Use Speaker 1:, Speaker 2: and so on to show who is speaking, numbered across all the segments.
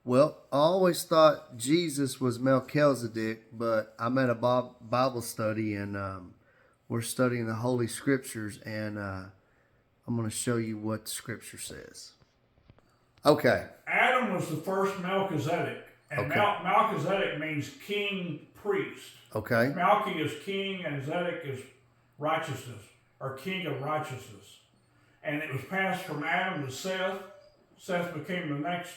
Speaker 1: Well, I always thought Jesus was Melchizedek, but I'm at a Bible study and we're studying the Holy Scriptures, and I'm going to show you what the Scripture says. Okay.
Speaker 2: Adam was the first Melchizedek, and
Speaker 1: Okay.
Speaker 2: Melchizedek means king priest.
Speaker 1: Okay.
Speaker 2: Malchi is king, and Zedek is righteousness, or king of righteousness. And it was passed from Adam to Seth. Seth became the next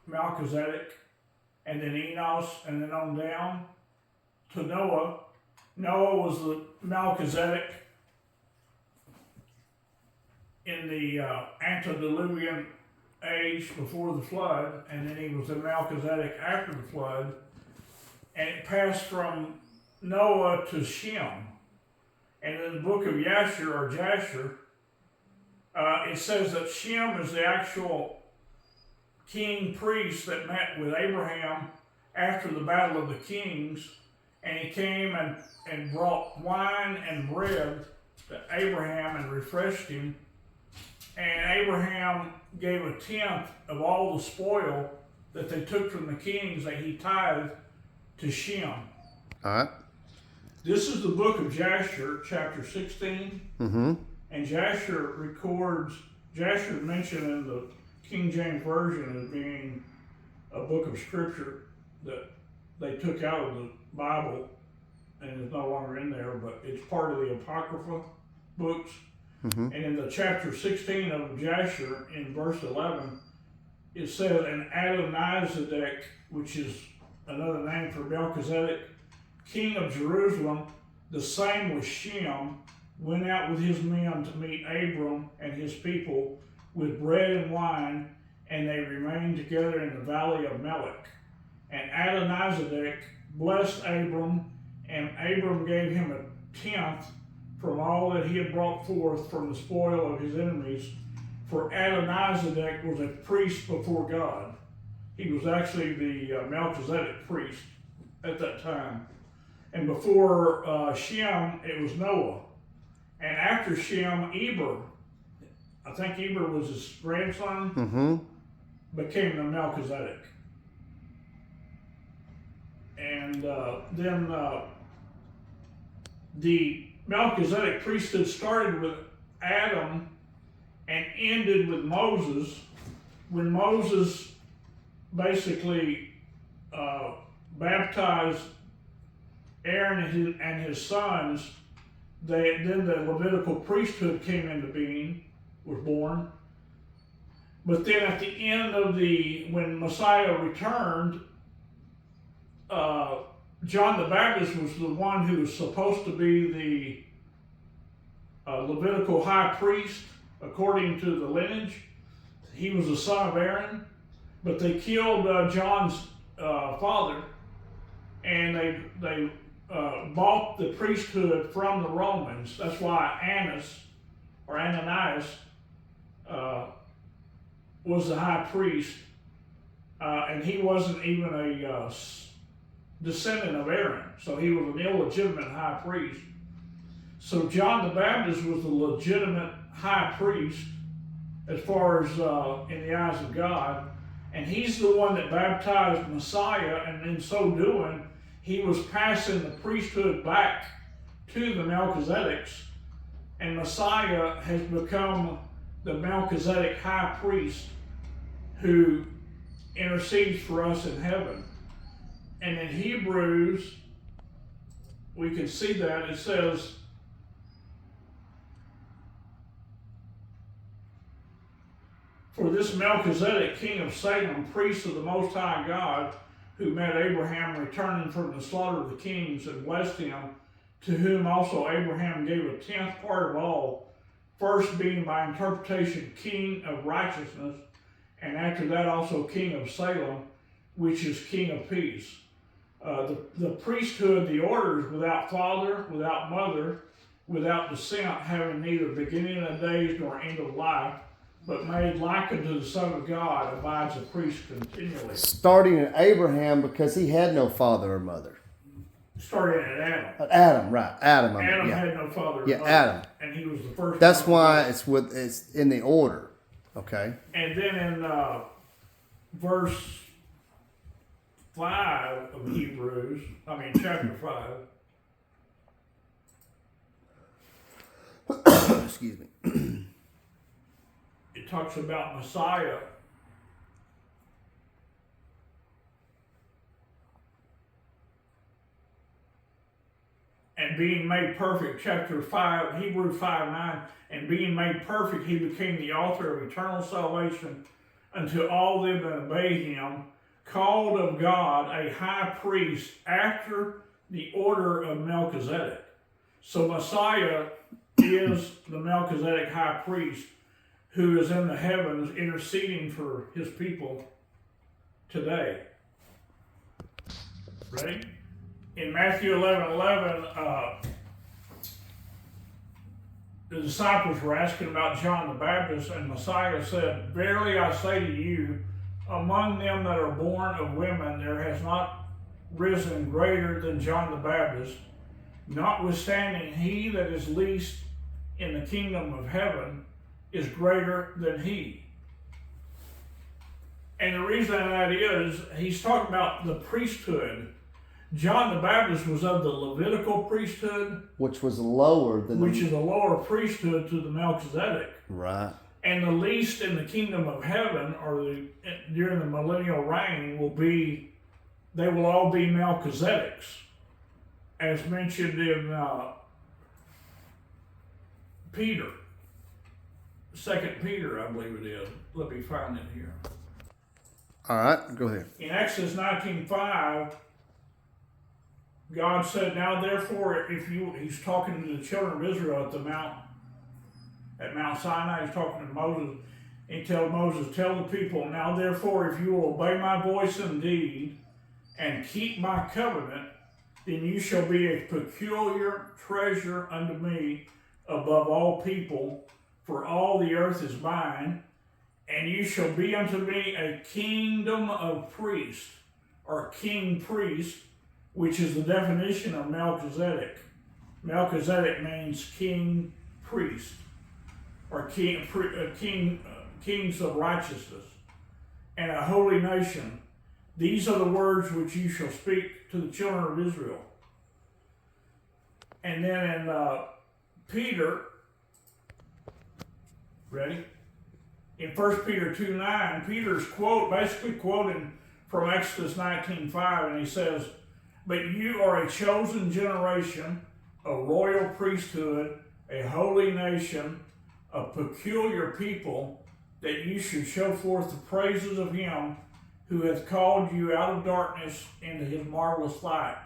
Speaker 2: Melchizedek, and then Enos, and then on down to Noah. Noah was the Melchizedek in the antediluvian age before the flood, and then he was the Melchizedek after the flood. And it passed from Noah to Shem. And in the book of Jasher, it says that Shem is the actual king priest that met with Abraham after the battle of the kings, and he came and brought wine and bread to Abraham and refreshed him. And Abraham gave a tenth of all the spoil that they took from the kings that he tithed to Shem.
Speaker 1: All right.
Speaker 2: This is the book of Jasher, chapter 16.
Speaker 1: Mm-hmm.
Speaker 2: And Jasher is mentioned in the King James Version as being a book of scripture that they took out of the Bible and is no longer in there, but it's part of the Apocrypha books.
Speaker 1: Mm-hmm.
Speaker 2: And in the chapter 16 of Jasher, in verse 11, it says, and Adonizedek, which is another name for Melchizedek, king of Jerusalem, the same with Shem, went out with his men to meet Abram and his people with bread and wine, and they remained together in the valley of Melech. And Adonizedek blessed Abram, and Abram gave him a tenth from all that he had brought forth from the spoil of his enemies, for Adonizedek was a priest before God. He was actually the Melchizedek priest at that time. And before Shem, it was Noah. And after Shem, Eber, I think Eber was his grandson,
Speaker 1: Mm-hmm.
Speaker 2: became the Melchizedek. And then the Melchizedek priesthood started with Adam and ended with Moses, when Moses basically baptized Aaron and his sons. Then the Levitical priesthood came into being, was born. But then at the end of when Messiah returned, John the Baptist was the one who was supposed to be the Levitical high priest according to the lineage. He was the son of Aaron, but they killed John's father, and they bought the priesthood from the Romans. That's why Ananias was the high priest, and he wasn't even a descendant of Aaron, so he was an illegitimate high priest. So John the Baptist was the legitimate high priest as far as in the eyes of God, and he's the one that baptized Messiah, and in so doing, he was passing the priesthood back to the Melchizedeks, and Messiah has become the Melchizedek high priest who intercedes for us in heaven. And in Hebrews, we can see that it says, for this Melchizedek, king of Salem, priest of the Most High God, who met Abraham returning from the slaughter of the kings and blessed him, to whom also Abraham gave a tenth part of all, first being by interpretation king of righteousness, and after that also king of Salem, which is king of peace. The priesthood, the orders, without father, without mother, without descent, having neither beginning of days nor end of life, but made like unto the Son of God, abides a priest continually.
Speaker 1: Starting at Abraham because he had no father or mother.
Speaker 2: Starting at Adam.
Speaker 1: Adam, right? Adam.
Speaker 2: Adam
Speaker 1: yeah.
Speaker 2: had no father or
Speaker 1: Yeah,
Speaker 2: mother,
Speaker 1: Adam.
Speaker 2: and he was the first.
Speaker 1: That's why it's in the order. Okay.
Speaker 2: And then in verse 5 of Hebrews, chapter 5,
Speaker 1: Excuse me.
Speaker 2: it talks about Messiah and being made perfect. Chapter 5, Hebrews 5:9, and being made perfect, he became the author of eternal salvation unto all them that obey him, called of God a high priest after the order of Melchizedek. So Messiah is the Melchizedek high priest who is in the heavens interceding for his people today. Ready? In Matthew 11:11, the disciples were asking about John the Baptist, and Messiah said, "Verily I say to you, among them that are born of women, there has not risen greater than John the Baptist. Notwithstanding, he that is least in the kingdom of heaven is greater than he." And the reason that is, he's talking about the priesthood. John the Baptist was of the Levitical priesthood,
Speaker 1: Which was lower than
Speaker 2: which is a lower priesthood to the Melchizedek.
Speaker 1: Right.
Speaker 2: And the least in the kingdom of heaven, or during the millennial reign, they will all be Melchizedeks, as mentioned in Peter, 2 Peter, I believe it is. Let me find it here.
Speaker 1: All right, go ahead.
Speaker 2: In Exodus 19:5, God said, "Now therefore, he's talking to the children of Israel at Mount Sinai, he's talking to Moses, and he tells Moses, tell the people, now therefore, if you will obey my voice indeed, and keep my covenant, then you shall be a peculiar treasure unto me above all people, for all the earth is mine, and you shall be unto me a kingdom of priests," or king priest, which is the definition of Melchizedek. Melchizedek means king priest, or kings of righteousness, and a holy nation. These are the words which you shall speak to the children of Israel. And then in Peter, ready? In 1 Peter 2:9, Peter's basically quoting from Exodus 19:5, and he says, "But you are a chosen generation, a royal priesthood, a holy nation, a peculiar people, that you should show forth the praises of him who hath called you out of darkness into his marvelous light,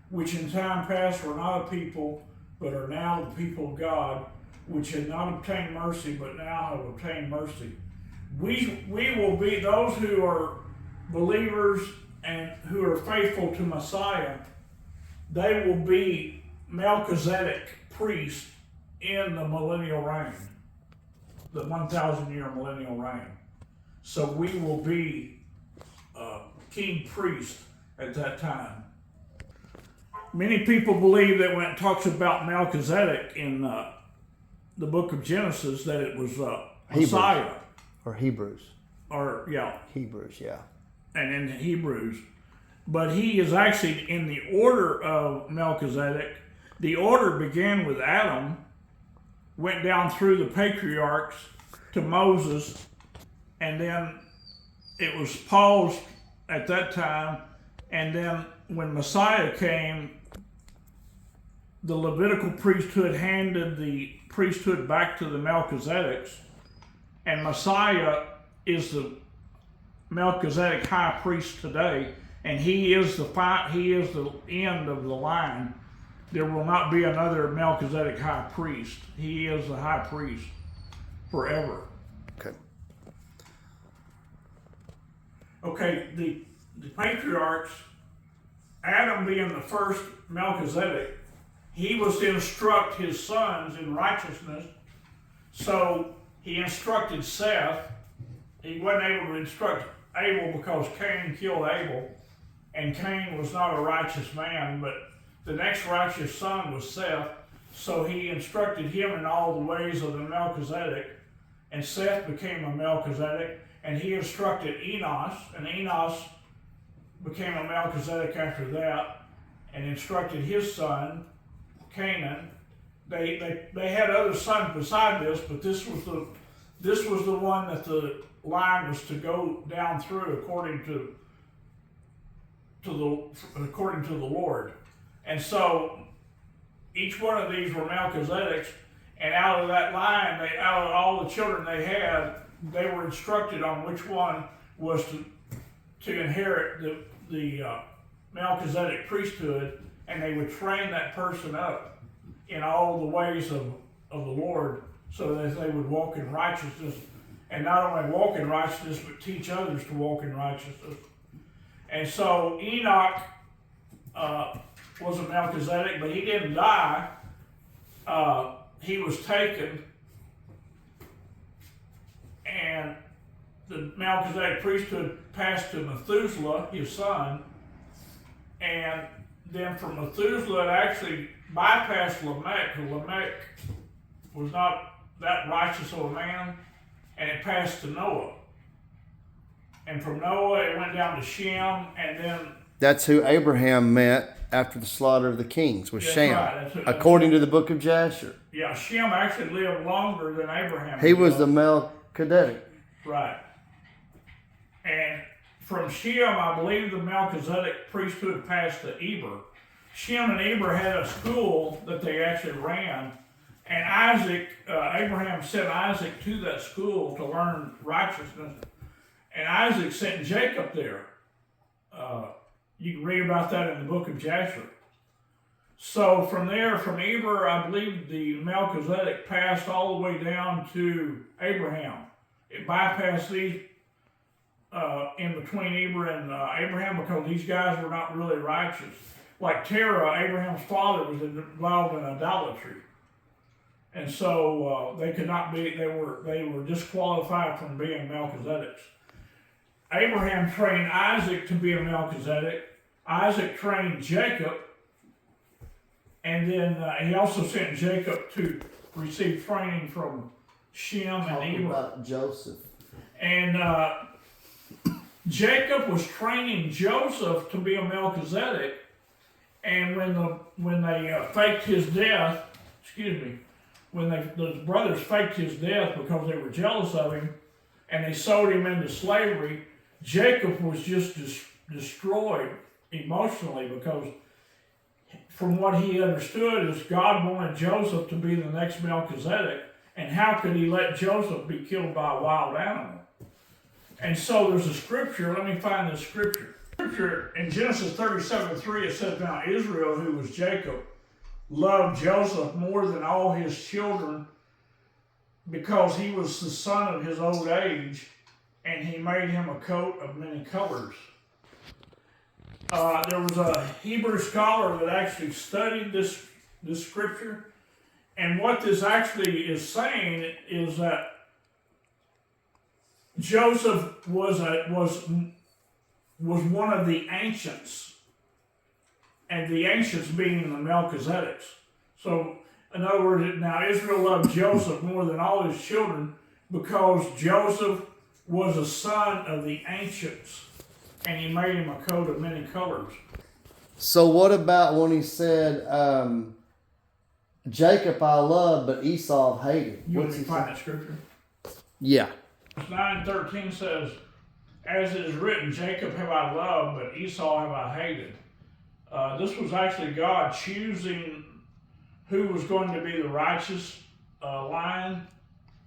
Speaker 2: which in time past were not a people, but are now the people of God, which had not obtained mercy, but now have obtained mercy." We will be those who are believers and who are faithful to Messiah. They will be Melchizedek priests in the millennial reign, the 1,000-year millennial reign. So we will be king priest at that time. Many people believe that when it talks about Melchizedek in the book of Genesis, that it was Messiah.
Speaker 1: Or Hebrews. Hebrews, yeah.
Speaker 2: And in Hebrews. But he is actually in the order of Melchizedek. The order began with Adam, went down through the patriarchs to Moses, and then it was paused at that time, and then when Messiah came, the Levitical priesthood handed the priesthood back to the Melchizedeks, and Messiah is the Melchizedek high priest today, and he is the end of the line. There will not be another Melchizedek high priest. He is the high priest forever. Okay, the patriarchs, Adam being the first Melchizedek, he was to instruct his sons in righteousness. So he instructed Seth. He wasn't able to instruct Abel because Cain killed Abel, and Cain was not a righteous man, but the next righteous son was Seth. So he instructed him in all the ways of the Melchizedek, and Seth became a Melchizedek, and he instructed Enos, and Enos became a Melchizedek after that, and instructed his son, Canaan. They had other sons beside this, but this was the one that the line was to go down through according to the Lord. And so each one of these were Melchizedeks, and out of that line, out of all the children they had, they were instructed on which one was to inherit the Melchizedek priesthood, and they would train that person up in all the ways of the Lord, so that they would walk in righteousness, and not only walk in righteousness, but teach others to walk in righteousness. And so Enoch was a Melchizedek, but he didn't die. He was taken, and the Melchizedek priesthood passed to Methuselah, his son, and then from Methuselah it actually bypassed Lamech, who Lamech was not that righteous of a man, and it passed to Noah. And from Noah it went down to Shem, and then...
Speaker 1: That's who Abraham met after the slaughter of the kings, was Shem,
Speaker 2: right.
Speaker 1: according to the book of Jasher.
Speaker 2: Yeah, Shem actually lived longer than Abraham.
Speaker 1: He was the Melchizedek.
Speaker 2: Right. And from Shem, I believe the Melchizedek priesthood passed to Eber. Shem and Eber had a school that they actually ran, and Abraham sent Isaac to that school to learn righteousness, and Isaac sent Jacob there. You can read about that in the book of Jasher. So from there, from Eber, I believe the Melchizedek passed all the way down to Abraham. It bypassed these in between Eber and Abraham, because these guys were not really righteous. Like Terah, Abraham's father, was involved in idolatry, and so they could not be. They were disqualified from being Melchizedeks. Abraham trained Isaac to be a Melchizedek. Isaac trained Jacob, and then he also sent Jacob to receive training from Shem and Eber.
Speaker 1: About Joseph.
Speaker 2: And Jacob was training Joseph to be a Melchizedek, and when they faked his death, when the brothers faked his death because they were jealous of him, and they sold him into slavery, Jacob was just destroyed emotionally, because from what he understood is God wanted Joseph to be the next Melchizedek, and how could he let Joseph be killed by a wild animal? And so there's a scripture, let me find this scripture. Scripture in Genesis 37:3, it says, "Now Israel, who was Jacob, loved Joseph more than all his children, because he was the son of his old age, and he made him a coat of many colors." There was a Hebrew scholar that actually studied this scripture, and what this actually is saying is that Joseph was one of the ancients, and the ancients being the Melchizedeks. So, in other words, now Israel loved Joseph more than all his children, because Joseph was a son of the ancients, and he made him a coat of many colors.
Speaker 1: So what about when he said, Jacob I love, but Esau I've hated?
Speaker 2: You want me to find that scripture?
Speaker 1: Yeah.
Speaker 2: 9:13 says, "As it is written, Jacob have I loved, but Esau have I hated." This was actually God choosing who was going to be the righteous line.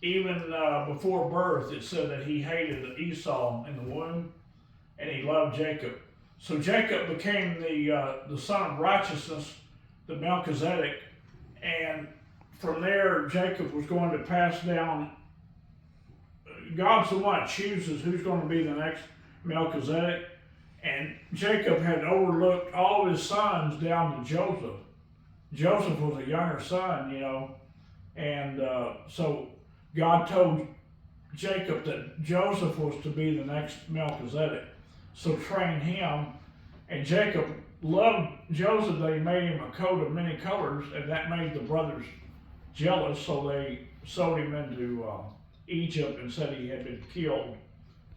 Speaker 2: Even before birth, it said that he hated Esau in the womb, and he loved Jacob. So Jacob became the son of righteousness, the Melchizedek, and from there Jacob was going to pass down. God's the one that chooses who's going to be the next Melchizedek, and Jacob had overlooked all of his sons down to Joseph. Joseph was a younger son, and so God told Jacob that Joseph was to be the next Melchizedek. So train him, and Jacob loved Joseph that he made him a coat of many colors, and that made the brothers jealous, so they sold him into Egypt and said he had been killed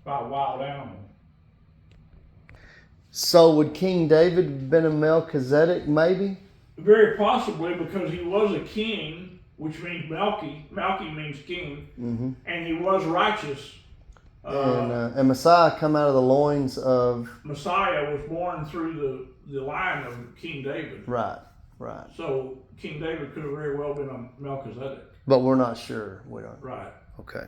Speaker 2: by a wild animal.
Speaker 1: So would King David have been a Melchizedek, maybe?
Speaker 2: Very possibly, because he was a king, which means Melchi. Melchi means king, and he was righteous.
Speaker 1: And Messiah come out of the loins of...
Speaker 2: Messiah was born through the line of King David.
Speaker 1: Right, right.
Speaker 2: So King David could have very well been a Melchizedek.
Speaker 1: But we're not sure. We don't.
Speaker 2: Right.
Speaker 1: Okay.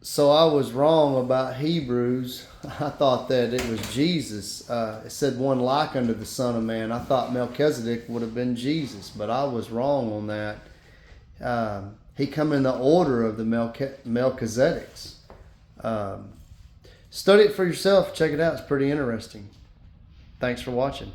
Speaker 1: So I was wrong about Hebrews. I thought that it was Jesus. It said one like unto the Son of Man. I thought Melchizedek would have been Jesus, but I was wrong on that. He come in the order of the Melchizedeks. Study it for yourself. Check it out. It's pretty interesting. Thanks for watching.